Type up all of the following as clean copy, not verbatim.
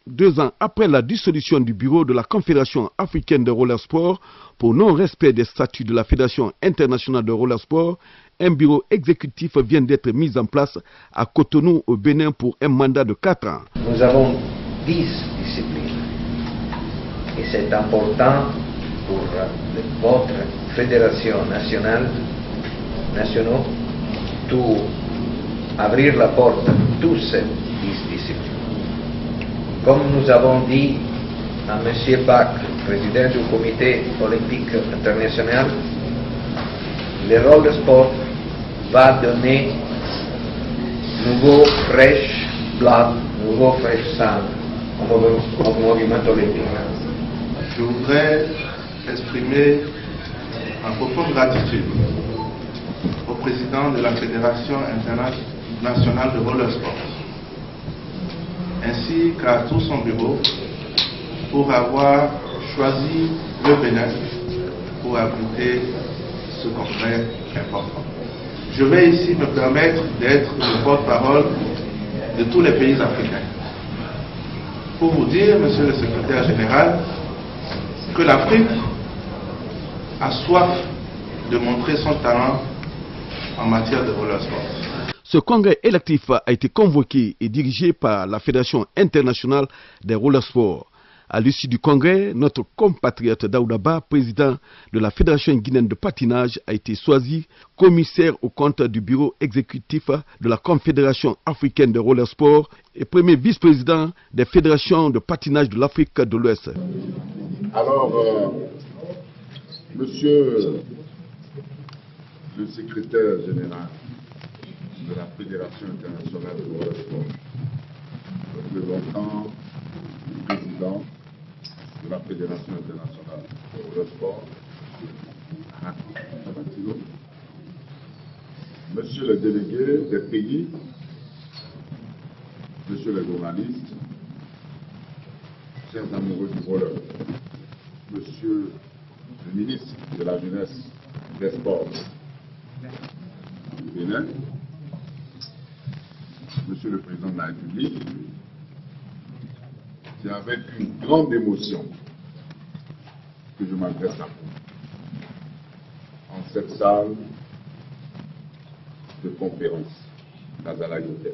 2 ans après la dissolution du bureau de la Confédération africaine de roller sport pour non-respect des statuts de la Fédération internationale de roller sport, un bureau exécutif vient d'être mis en place à Cotonou au Bénin pour un mandat de 4 ans. Nous avons 10 disciplines et c'est important pour votre fédération nationale, tout ouvrir la porte à tous ces 10 disciplines. Comme nous avons dit à M. Bach, président du comité olympique international, le roller sport va donner nouveau fresh blood, nouveau fresh sang au mouvement olympique. Je voudrais exprimer ma profonde gratitude au président de la Fédération internationale de roller sport, ainsi qu'à tout son bureau pour avoir choisi le Bénin pour abriter ce congrès important. Je vais ici me permettre d'être le porte-parole de tous les pays africains pour vous dire, monsieur le secrétaire général, que l'Afrique a soif de montrer son talent en matière de roller sport. Ce congrès électif a été convoqué et dirigé par la Fédération internationale des roller sports. À l'issue du congrès, notre compatriote Daouda Ba, président de la Fédération guinéenne de patinage, a été choisi commissaire au compte du bureau exécutif de la Confédération africaine de roller sport et premier vice-président des fédérations de patinage de l'Afrique de l'Ouest. Alors, monsieur le secrétaire général de la Fédération internationale de roller sport, représentant du président de la Fédération internationale de roller sport, monsieur le délégué des pays, monsieur les journalistes, chers amoureux du roller, monsieur le ministre de la Jeunesse des Sports du Bénin, monsieur le président de la République, c'est avec une grande émotion que je m'adresse à vous en cette salle de conférence d'Azalaï Hotel.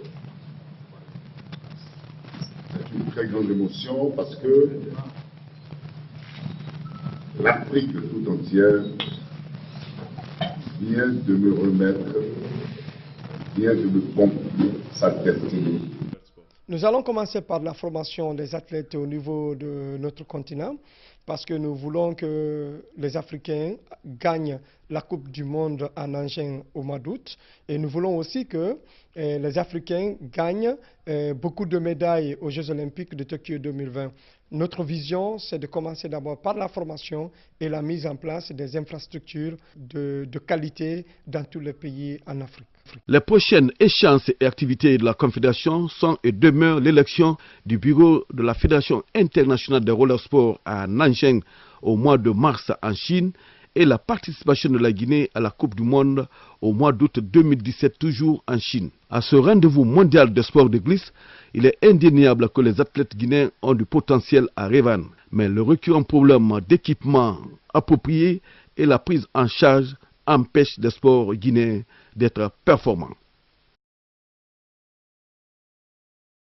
C'est une très grande émotion parce que l'Afrique tout entière vient de me remettre, vient de me confier sa destinée. Nous allons commencer par la formation des athlètes au niveau de notre continent parce que nous voulons que les Africains gagnent la Coupe du Monde à Nanjing au mois d'août et nous voulons aussi que les Africains gagnent beaucoup de médailles aux Jeux Olympiques de Tokyo 2020. Notre vision, c'est de commencer d'abord par la formation et la mise en place des infrastructures de qualité dans tous les pays en Afrique. Les prochaines échéances et activités de la Confédération sont et demeurent l'élection du bureau de la Fédération internationale de roller sport à Nanjing au mois de mars en Chine et la participation de la Guinée à la Coupe du Monde au mois d'août 2017 toujours en Chine. À ce rendez-vous mondial de sport de glisse, il est indéniable que les athlètes guinéens ont du potentiel à revendre. Mais le récurrent problème d'équipement approprié et la prise en charge empêchent les sports guinéens d'être performants.